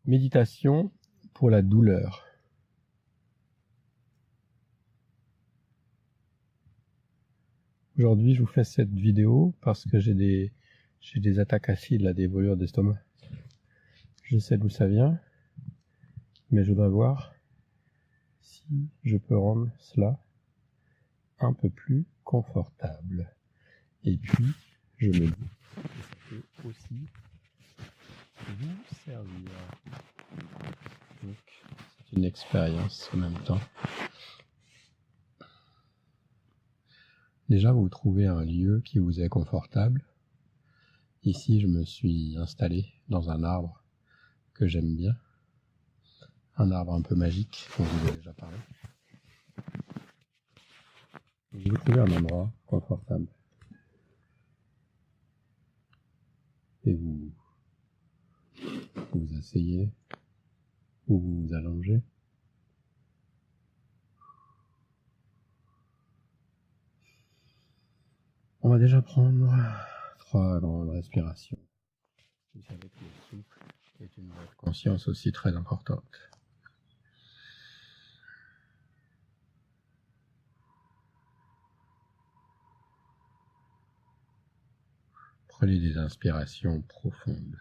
Méditation pour la douleur. Aujourd'hui, je vous fais cette vidéo parce que j'ai des attaques acides, là, des brûlures d'estomac. Je sais d'où ça vient, mais je dois voir si je peux rendre cela un peu plus confortable. Et puis, je me dis que ça peut aussi vous servir. Donc, c'est une expérience en même temps. Déjà, vous trouvez un lieu qui vous est confortable. Ici, je me suis installé dans un arbre que j'aime bien. Un arbre un peu magique, dont je vous ai déjà parlé. Vous trouvez un endroit confortable. Et vous vous asseyez ou vous vous allongez. On va déjà prendre 3 grandes respirations. Vous savez que le souffle est une voie de conscience aussi très importante. Prenez des inspirations profondes.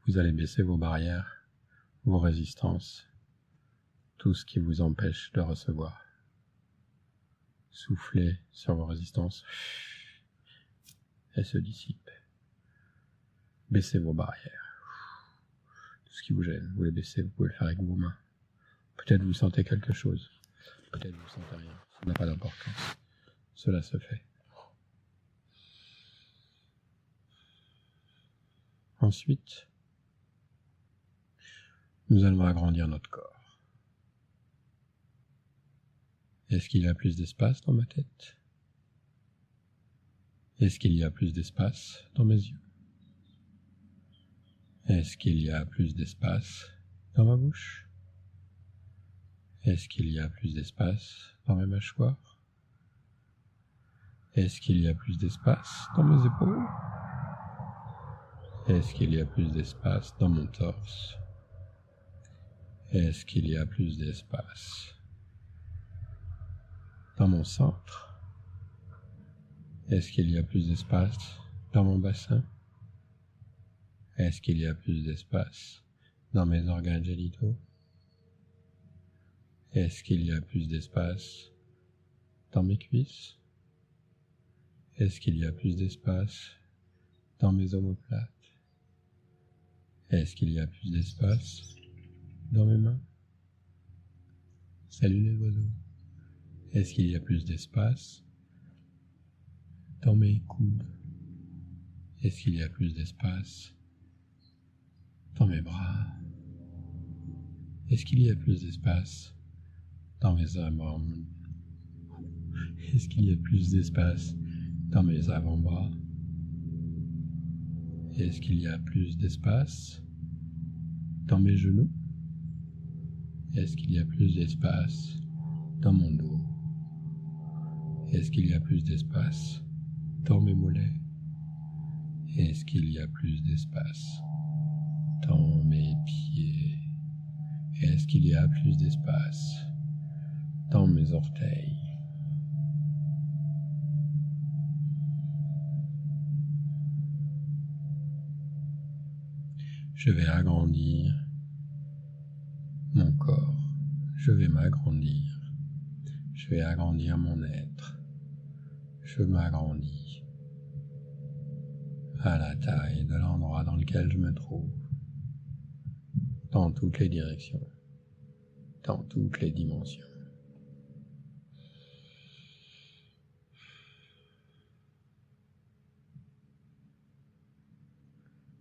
Vous allez baisser vos barrières, vos résistances, tout ce qui vous empêche de recevoir. Soufflez sur vos résistances. Elles se dissipent. Baissez vos barrières. Tout ce qui vous gêne, vous les baissez, vous pouvez le faire avec vos mains. Peut-être vous sentez quelque chose, peut-être vous sentez rien, ça n'a pas d'importance. Cela se fait. Ensuite, nous allons agrandir notre corps. Est-ce qu'il y a plus d'espace dans ma tête? Est-ce qu'il y a plus d'espace dans mes yeux? Est-ce qu'il y a plus d'espace dans ma bouche? Est-ce qu'il y a plus d'espace dans mes mâchoires? Est-ce qu'il y a plus d'espace dans mes épaules? Est-ce qu'il y a plus d'espace dans mon torse? Est-ce qu'il y a plus d'espace dans mon centre? Est-ce qu'il y a plus d'espace dans mon bassin? Est-ce qu'il y a plus d'espace dans mes organes génitaux? Est-ce qu'il y a plus d'espace dans mes cuisses? Est-ce qu'il y a plus d'espace dans mes omoplates? Est-ce qu'il y a plus d'espace dans mes mains? Salut les oiseaux. Est-ce qu'il y a plus d'espace dans mes coudes? Est-ce qu'il y a plus d'espace dans mes bras? Est-ce qu'il y a plus d'espace dans mes avant-bras? Est-ce qu'il y a plus d'espace dans mes avant-bras? Est-ce qu'il y a plus d'espace dans mes genoux? Est-ce qu'il y a plus d'espace dans mon dos? Est-ce qu'il y a plus d'espace dans mes mollets? Est-ce qu'il y a plus d'espace dans mes pieds? Est-ce qu'il y a plus d'espace dans mes orteils? Je vais agrandir mon corps. Je vais m'agrandir. Je vais agrandir mon être. Je m'agrandis à la taille de l'endroit dans lequel je me trouve, dans toutes les directions, dans toutes les dimensions.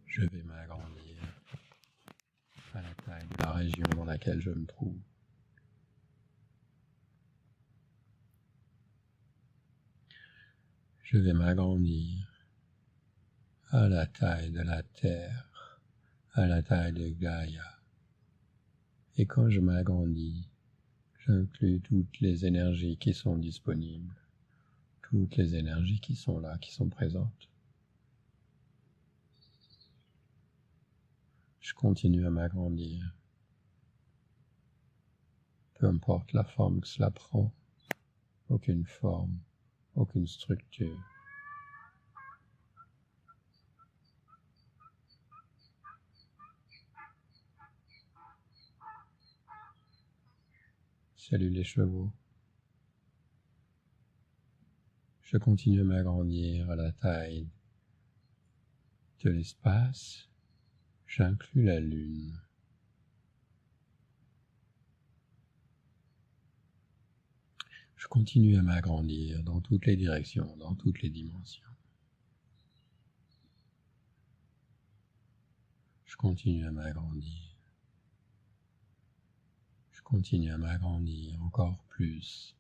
Je vais m'agrandir à la taille de la région dans laquelle je me trouve. Je vais m'agrandir à la taille de la Terre, à la taille de Gaïa. Et quand je m'agrandis, j'inclus toutes les énergies qui sont disponibles, toutes les énergies qui sont là, qui sont présentes. Je continue à m'agrandir, peu importe la forme que cela prend, aucune forme, aucune structure. Salut les chevaux. Je continue à m'agrandir à la taille de l'espace. J'inclus la Lune. Je continue à m'agrandir dans toutes les directions, dans toutes les dimensions. Je continue à m'agrandir. Je continue à m'agrandir encore plus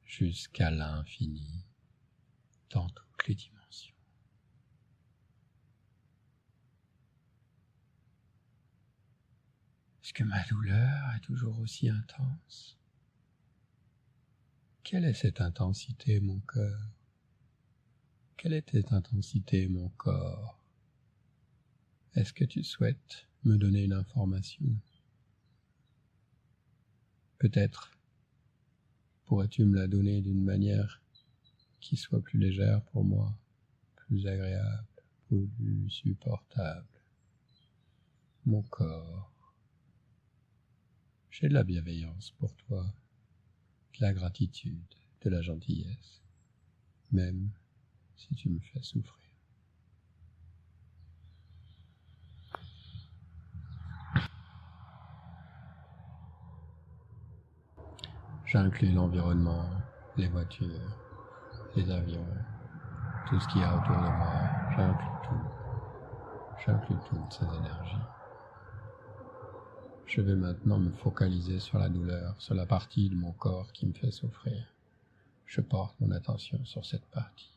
jusqu'à l'infini, dans toutes les dimensions. Est-ce que ma douleur est toujours aussi intense? Quelle est cette intensité, mon cœur? Quelle est cette intensité, mon corps? Est-ce que tu souhaites me donner une information? Peut-être pourrais-tu me la donner d'une manière qui soit plus légère pour moi, plus agréable, plus supportable. Mon corps, j'ai de la bienveillance pour toi, de la gratitude, de la gentillesse, même si tu me fais souffrir. J'inclus l'environnement, les voitures, les avions, tout ce qu'il y a autour de moi, j'inclus tout. J'inclus toutes ces énergies. Je vais maintenant me focaliser sur la douleur, sur la partie de mon corps qui me fait souffrir. Je porte mon attention sur cette partie.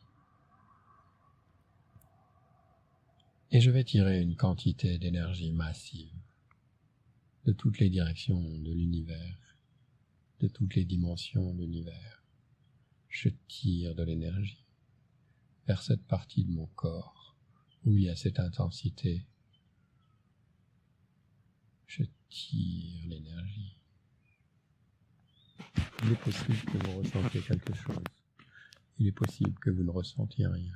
Et je vais tirer une quantité d'énergie massive de toutes les directions de l'univers, de toutes les dimensions de l'univers. Je tire de l'énergie vers cette partie de mon corps où il y a cette intensité. Je tire l'énergie. Il est possible que vous ressentiez quelque chose. Il est possible que vous ne ressentiez rien.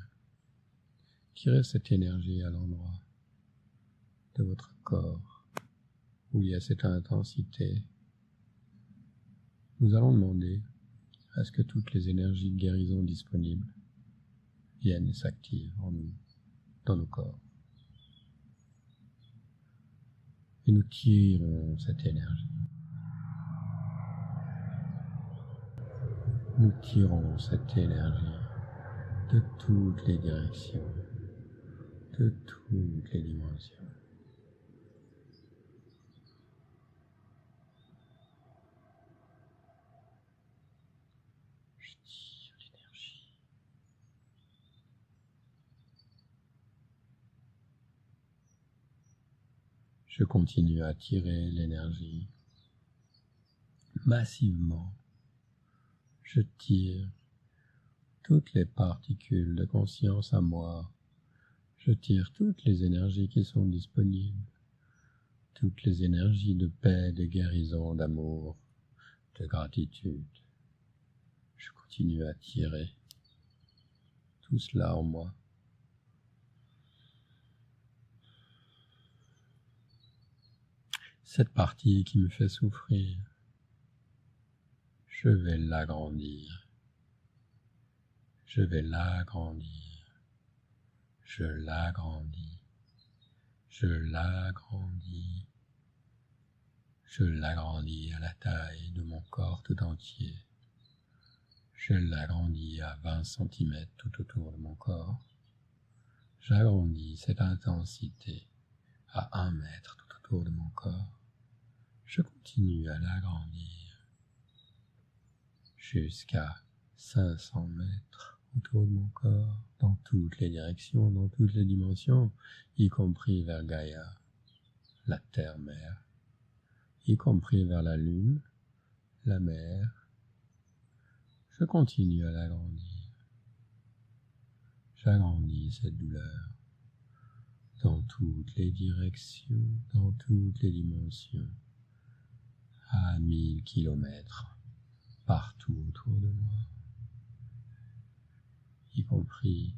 Tirez cette énergie à l'endroit de votre corps où il y a cette intensité. Nous allons demander à ce que toutes les énergies de guérison disponibles viennent et s'activent en nous, dans nos corps. Et nous tirons cette énergie. Nous tirons cette énergie de toutes les directions, de toutes les dimensions. Je tire l'énergie. Je continue à tirer l'énergie massivement. Je tire toutes les particules de conscience à moi. Je tire toutes les énergies qui sont disponibles, toutes les énergies de paix, de guérison, d'amour, de gratitude. Je continue à tirer tout cela en moi. Cette partie qui me fait souffrir, je vais l'agrandir. Je vais l'agrandir. Je l'agrandis. Je l'agrandis. Je l'agrandis à la taille de mon corps tout entier. Je l'agrandis à 20 cm tout autour de mon corps. J'agrandis cette intensité à 1 mètre tout autour de mon corps. Je continue à l'agrandir jusqu'à 500 mètres autour de mon corps, dans toutes les directions, dans toutes les dimensions, y compris vers Gaïa, la terre-mère, y compris vers la lune, la mer. Je continue à l'agrandir. J'agrandis cette douleur dans toutes les directions, dans toutes les dimensions, à 1000 kilomètres, partout autour de moi, y compris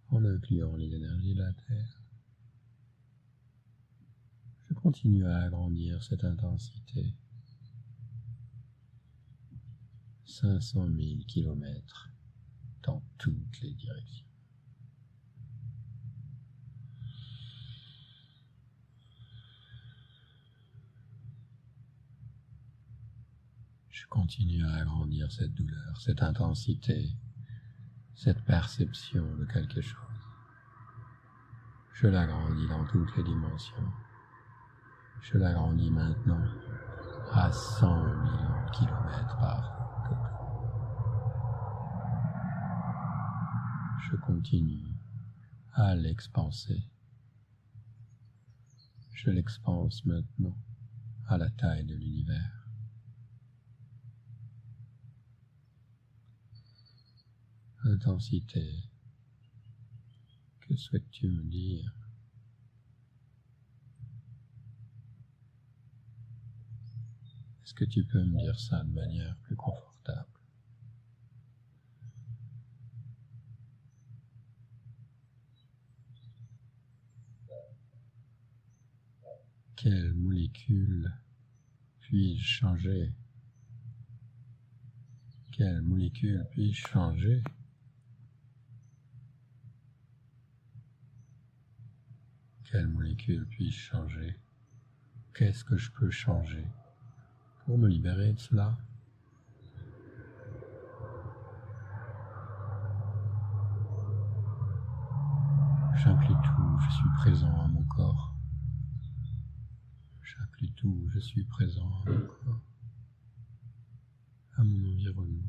en incluant les énergies de la Terre. Je continue à agrandir cette intensité. 500 000 kilomètres dans toutes les directions. Je continue à agrandir cette douleur, cette intensité, cette perception de quelque chose. Je l'agrandis dans toutes les dimensions. Je l'agrandis maintenant à 100 millions de kilomètres par total. Je continue à l'expanser. Je l'expanse maintenant à la taille de l'univers. Intensité, que souhaites-tu me dire? Est-ce que tu peux me dire ça de manière plus confortable? Quelle molécule puis-je changer? Quelle molécule puis-je changer? Quelle molécule puis-je changer? Qu'est-ce que je peux changer pour me libérer de cela? J'inclus tout, je suis présent à mon corps. J'inclus tout, je suis présent à mon corps, à mon environnement.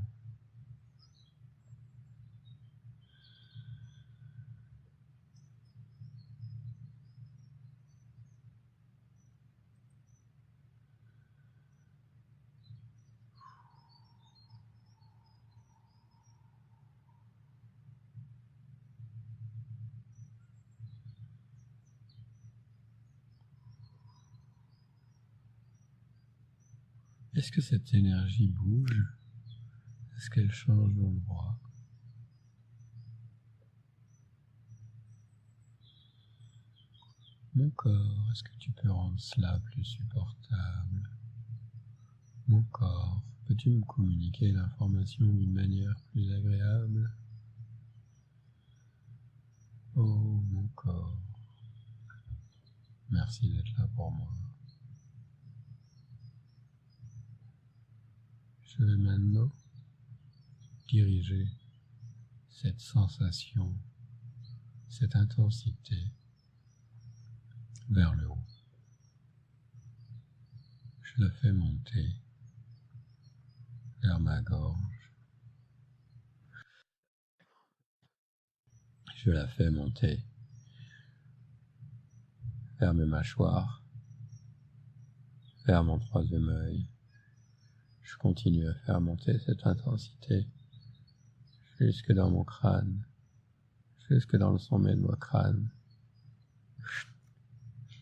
Est-ce que cette énergie bouge? Est-ce qu'elle change d'endroit? Mon corps, est-ce que tu peux rendre cela plus supportable? Mon corps, peux-tu me communiquer l'information d'une manière plus agréable? Oh, mon corps, merci d'être là pour moi. Je vais maintenant diriger cette sensation, cette intensité vers le haut. Je la fais monter vers ma gorge. Je la fais monter vers mes mâchoires, vers mon troisième œil. Je continue à faire monter cette intensité jusque dans mon crâne, jusque dans le sommet de mon crâne. Je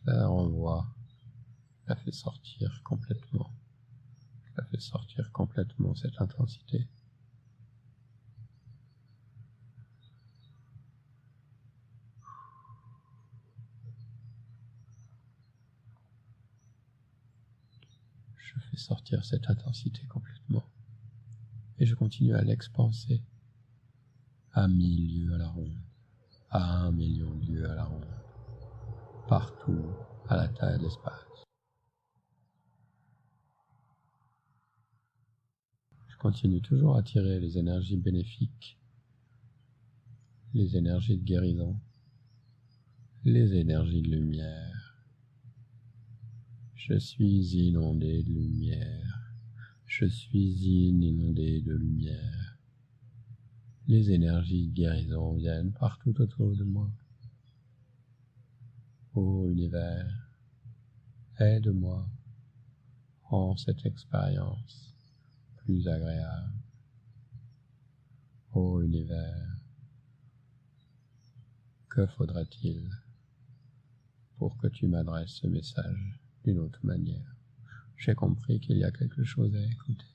la renvoie, je la fais sortir complètement. Je la fais sortir complètement, cette intensité. Je fais sortir cette intensité complètement. Et je continue à l'expanser à 1000 lieues à la ronde, à 1 million de lieues à la ronde, partout à la taille de l'espace. Je continue toujours à tirer les énergies bénéfiques, les énergies de guérison, les énergies de lumière. Je suis inondé de lumière. Je suis inondé de lumière. Les énergies de guérison viennent partout autour de moi. Ô univers, aide-moi, rends cette expérience plus agréable. Ô univers, que faudrait-il pour que tu m'adresses ce message d'une autre manière? J'ai compris qu'il y a quelque chose à écouter.